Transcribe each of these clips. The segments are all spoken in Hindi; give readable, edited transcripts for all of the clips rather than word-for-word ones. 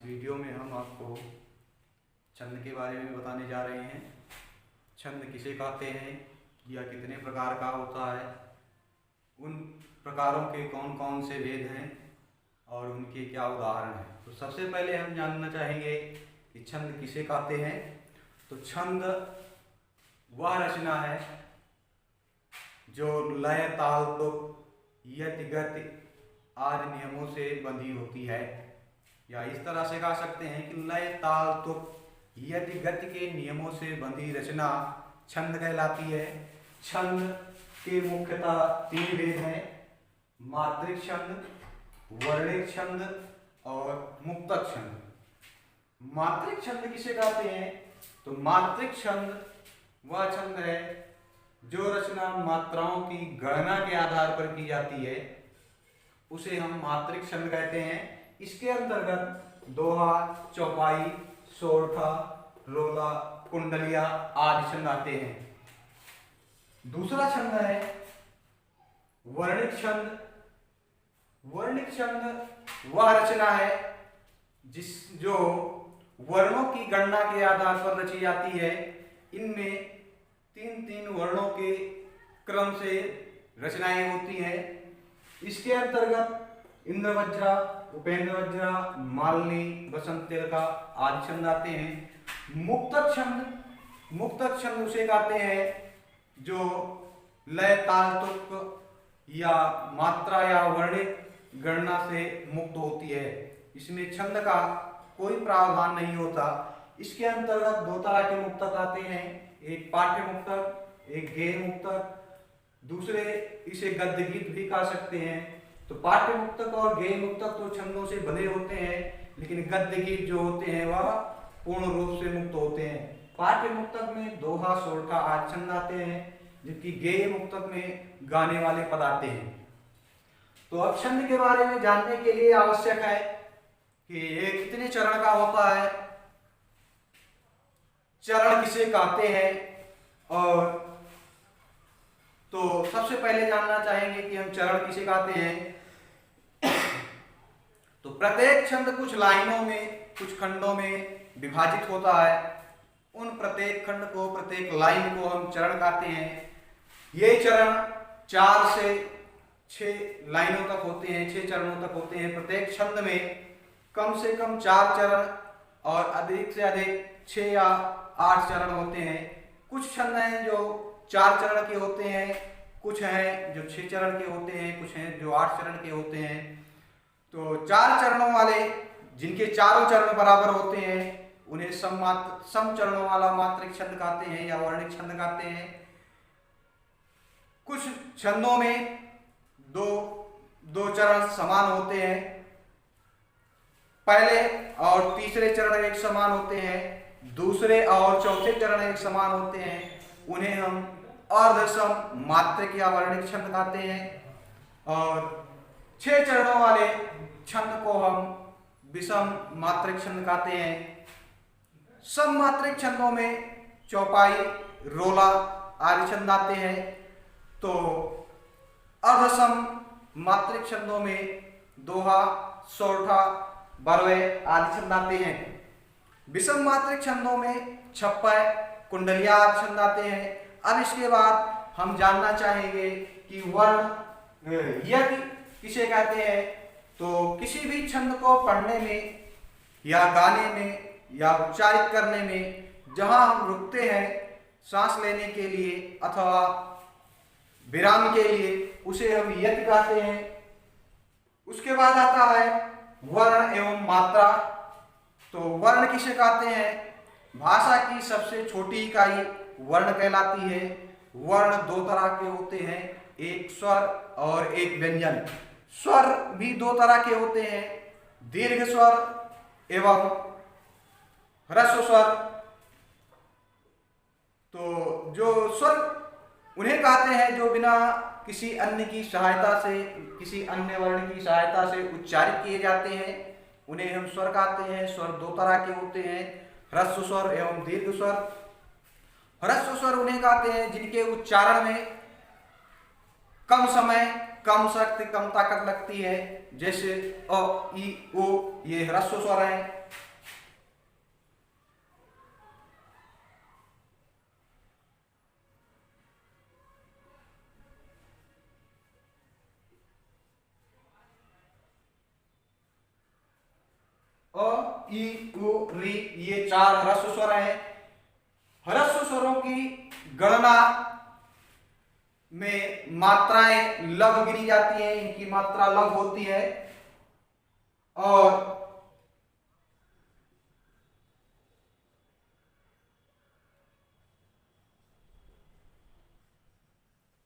वीडियो में हम आपको छंद के बारे में बताने जा रहे हैं। छंद किसे कहते हैं या कितने प्रकार का होता है, उन प्रकारों के कौन कौन से भेद हैं और उनके क्या उदाहरण हैं। तो सबसे पहले हम जानना चाहेंगे कि छंद किसे कहते हैं। तो छंद वह रचना है जो लय, ताल, तुक, यति, गति आदि नियमों से बंधी होती है, या इस तरह से कह सकते हैं कि लय, ताल, तुक, यति, गति के नियमों से बंधी रचना छंद कहलाती है। छंद के मुख्यतः तीन भेद हैं: मात्रिक छंद, वर्णिक छंद और मुक्तक छंद। मात्रिक छंद किसे कहते हैं? तो मात्रिक छंद वह छंद है जो रचना मात्राओं की गणना के आधार पर की जाती है, उसे हम मात्रिक छंद कहते हैं। इसके अंतर्गत दोहा, चौपाई, सोरठा, रोला, कुंडलिया आदि छंद आते हैं। दूसरा छंद है वर्णिक छंद। वर्णिक छंद वह रचना है जो वर्णों की गणना के आधार पर रची जाती है। इनमें तीन तीन वर्णों के क्रम से रचनाएं होती हैं। इसके अंतर्गत इंद्रवज्रा, उपेंद्रवज्रा, मालिनी, बसंत तिलका आदि छंद आते हैं। मुक्तक छंद उसे कहते हैं जो लय, ताल, तुक या मात्रा या वर्णिक गणना से मुक्त होती है। इसमें छंद का कोई प्रावधान नहीं होता। इसके अंतर्गत दो तरह के मुक्तक आते हैं, एक पाठ्य मुक्तक, एक गेय मुक्तक। दूसरे इसे गद्य गीत भी कह सकते हैं। तो पाठ्य मुक्तक और गेय मुक्तक तो छंदों से बने होते हैं, लेकिन गद्य गीत जो होते हैं वह पूर्ण रूप से मुक्त होते हैं। पाठ्य मुक्तक में दोहा, सोरठा आदि छंद आते हैं, जबकि गेय मुक्तक में गाने वाले पद आते हैं। तो अब छंद के बारे में जानने के लिए आवश्यक है कि ये कितने चरण का होता है, चरण किसे कहते हैं, और तो सबसे पहले जानना चाहेंगे कि हम चरण किसे कहते हैं। तो प्रत्येक छंद कुछ लाइनों में, कुछ खंडों में विभाजित होता है। उन प्रत्येक खंड को, प्रत्येक लाइन को हम चरण कहते हैं। ये चरण 4 से 6 लाइनों तक होते हैं, 6 चरणों तक होते हैं। प्रत्येक छंद में कम से कम 4 चरण और अधिक से अधिक 6 या 8 चरण होते हैं। कुछ छंद हैं जो 4 चरण के होते हैं, कुछ हैं जो 6 चरण के होते हैं, कुछ हैं जो 8 चरण के होते हैं। तो 4 चरणों वाले, जिनके चारों चरण बराबर होते हैं, उन्हें सम चरणों वाला मात्रिक छंद कहते हैं या वर्णिक छंद कहते हैं। कुछ छंदों में दो चरण समान होते हैं, पहले और तीसरे चरण एक समान होते हैं, दूसरे और चौथे चरण एक समान होते हैं। उन्हें हम अर्धसम मात्रिक या वर्णिक छंद कहते हैं। और 6 चरणों वाले छंद को हम विषम मात्रिक छंद कहते हैं। सम मात्रिक छंदों में चौपाई, रोला आदि छंद आते हैं। तो अर्धसम मात्रिक छंदों में दोहा, सोरठा, बरवे आदि छंद आते हैं। विषम मात्रिक छंदों में छप्पय, कुंडलिया आदि छंद आते हैं। अब इसके बाद हम जानना चाहेंगे कि वर्ण यति किसे कहते हैं। तो किसी भी छंद को पढ़ने में या गाने में या उच्चारित करने में जहां हम रुकते हैं सांस लेने के लिए अथवा विराम के लिए, उसे हम यति कहते हैं। उसके बाद आता है वर्ण एवं मात्रा। तो वर्ण किसे कहते हैं? भाषा की सबसे छोटी इकाई वर्ण कहलाती है। वर्ण 2 तरह के होते हैं, एक स्वर और एक व्यंजन। स्वर भी 2 तरह के होते हैं, दीर्घ स्वर एवं ह्रस्व स्वर। तो जो स्वर उन्हें कहते हैं जो बिना किसी अन्य की सहायता से, किसी अन्य वर्ण की सहायता से उच्चारित किए जाते हैं, उन्हें हम स्वर कहते हैं। स्वर 2 तरह के होते हैं, ह्रस्व स्वर एवं दीर्घ स्वर। ह्रस्व स्वर उन्हें कहते हैं जिनके उच्चारण में कम समय, कम शक्ति, कम ताकत लगती है, जैसे अ, इ, ओ, ये ह्रस्व स्वर हैं। ई उ री, ये 4 ह्रस्व स्वर है। ह्रस्व स्वरों की गणना में मात्राएं लघु गिनी जाती हैं, इनकी मात्रा लघु होती है। और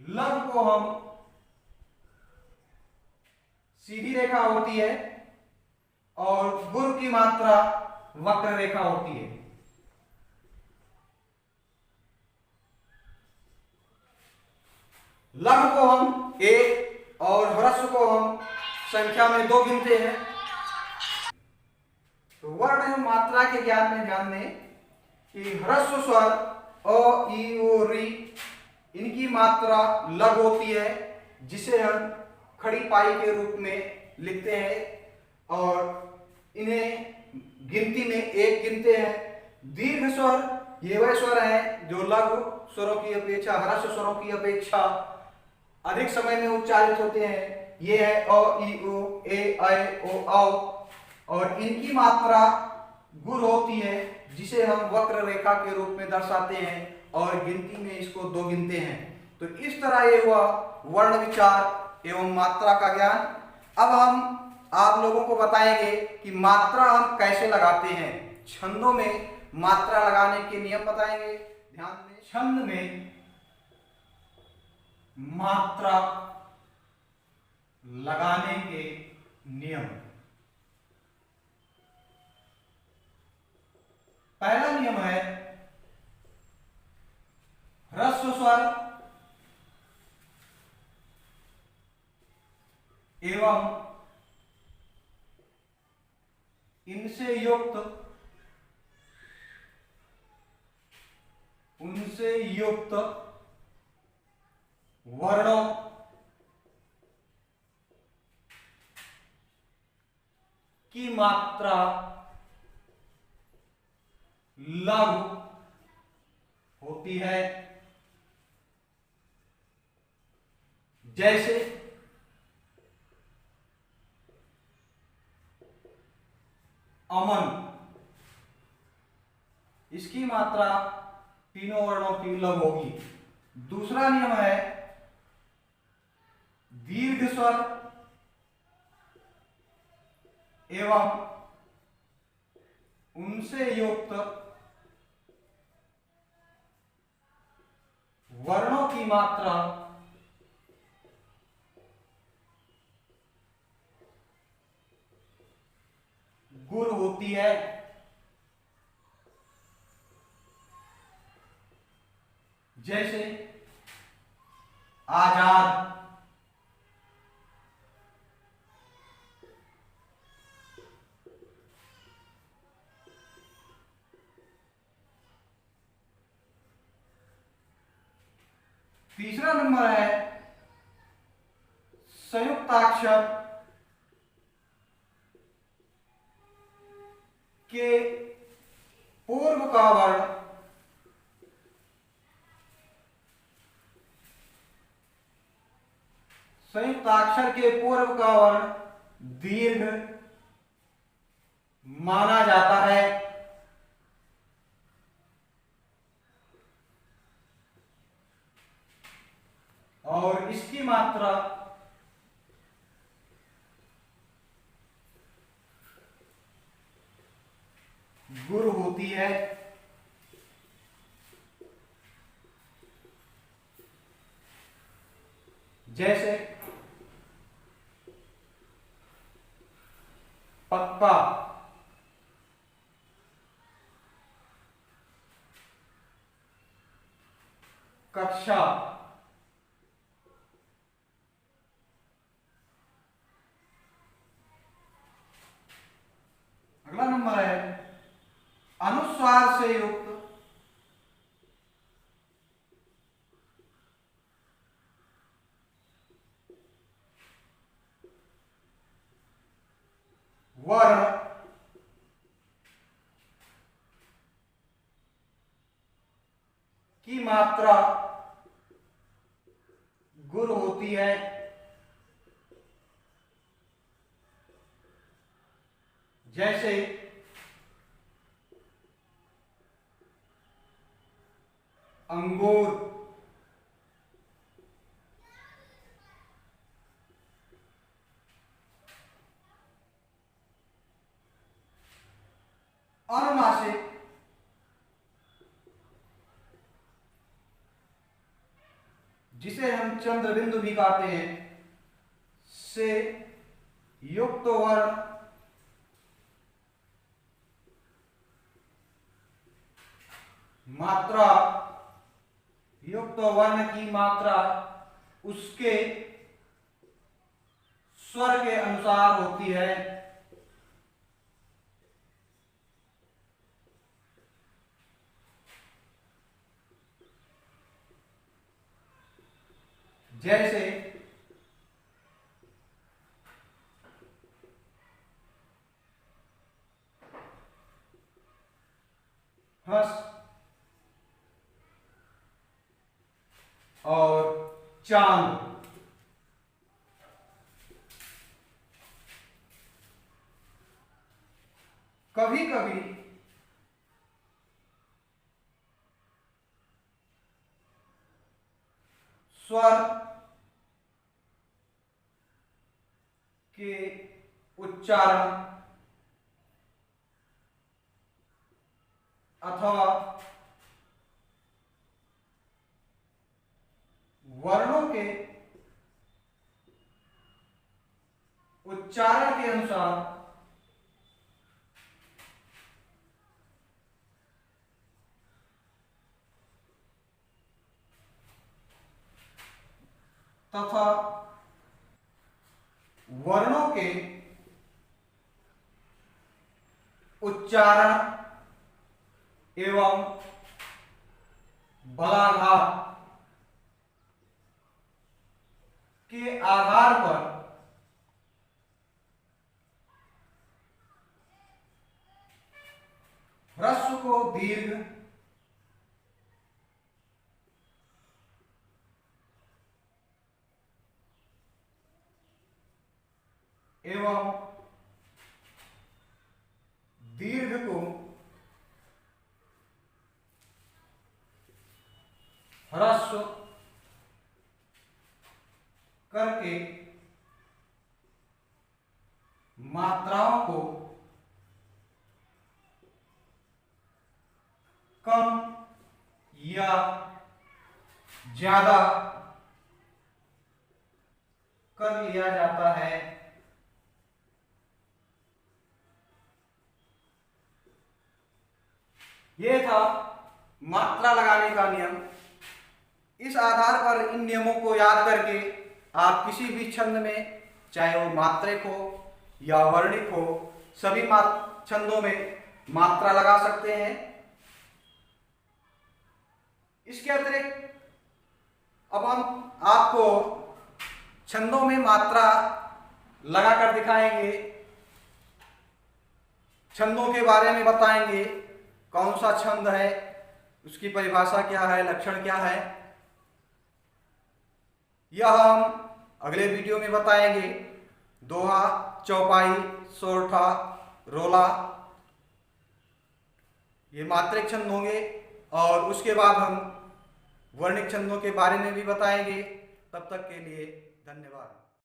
लघु को हम सीधी रेखा होती है और गुरु की मात्रा वक्र रेखा होती है। लघु को हम 1 और ह्रस्व को हम संख्या में 2 गिनते हैं। तो वर्ण एवं मात्रा के ज्ञान में ध्यान दें कि ह्रस्व स्वर अ ई उ री, इनकी मात्रा लघु होती है, जिसे हम खड़ी पाई के रूप में लिखते हैं और इन्हें गिनती में 1 गिनते हैं। दीर्घ स्वर ये वह स्वर हैं जो लघु स्वरों की अपेक्षा, ह्रस्व स्वरों की अपेक्षा अधिक समय में उच्चारित होते हैं। ये है अ ई उ, ए ऐ ओ औ, और इनकी मात्रा गुर होती है, जिसे हम वक्र रेखा के रूप में दर्शाते हैं और गिनती में इसको 2 गिनते हैं। तो इस तरह ये हुआ वर्ण विचार एवं मात्रा का ज्ञान। अब हम आप लोगों को बताएंगे कि मात्रा हम कैसे लगाते हैं। छंदों में मात्रा लगाने के नियम बताएंगे। ध्यान दें, छंद में मात्रा लगाने के नियम। पहला नियम है ह्रस्व स्वर एवं इनसे युक्त, उनसे युक्त वर्णों की मात्रा लघु होती है। जैसे अमन, इसकी मात्रा तीनों वर्णों की लघु होगी। दूसरा नियम है दीर्घ स्वर एवं उनसे युक्त वर्णों की मात्रा गुर होती है। जैसे आजाद, तीसरा नंबर है संयुक्ताक्षर के पूर्व का वर्ण संयुक्ताक्षर के पूर्व का वर्ण दीर्घ माना जाता है। और इसकी मात्रा गुर होती है। जैसे पक्का, कक्षा, अगला नंबर है अनुस्वार से युक्त वर्ण की मात्रा गुर होती है। जैसे अंगूर, अनुनासिक, जिसे हम चंद्र बिंदु भी कहते हैं, से युक्त वर्ण मात्रा, युक्त वर्ण की मात्रा उसके स्वर के अनुसार होती है। जैसे हंस और चांद। कभी कभी स्वर के उच्चारण अथवा वर्णों के उच्चारण के अनुसार तथा वर्णों के उच्चारण एवं बलाघात के आधार पर ह्रस्व को दीर्घ एवं दीर्घ को ह्रस्व करके मात्राओं को कम या ज्यादा कर लिया जाता है। यह था मात्रा लगाने का नियम। इस आधार पर इन नियमों को याद करके आप किसी भी छंद में, चाहे वो मात्रिक हो या वर्णिक हो, सभी छंदों में मात्रा लगा सकते हैं। इसके अतिरिक्त अब हम आपको छंदों में मात्रा लगाकर दिखाएंगे, छंदों के बारे में बताएंगे, कौन सा छंद है, उसकी परिभाषा क्या है, लक्षण क्या है, यह हम अगले वीडियो में बताएंगे। दोहा, चौपाई, सोरठा, रोला, ये मात्रिक छंद होंगे और उसके बाद हम वर्णिक छंदों के बारे में भी बताएंगे। तब तक के लिए धन्यवाद।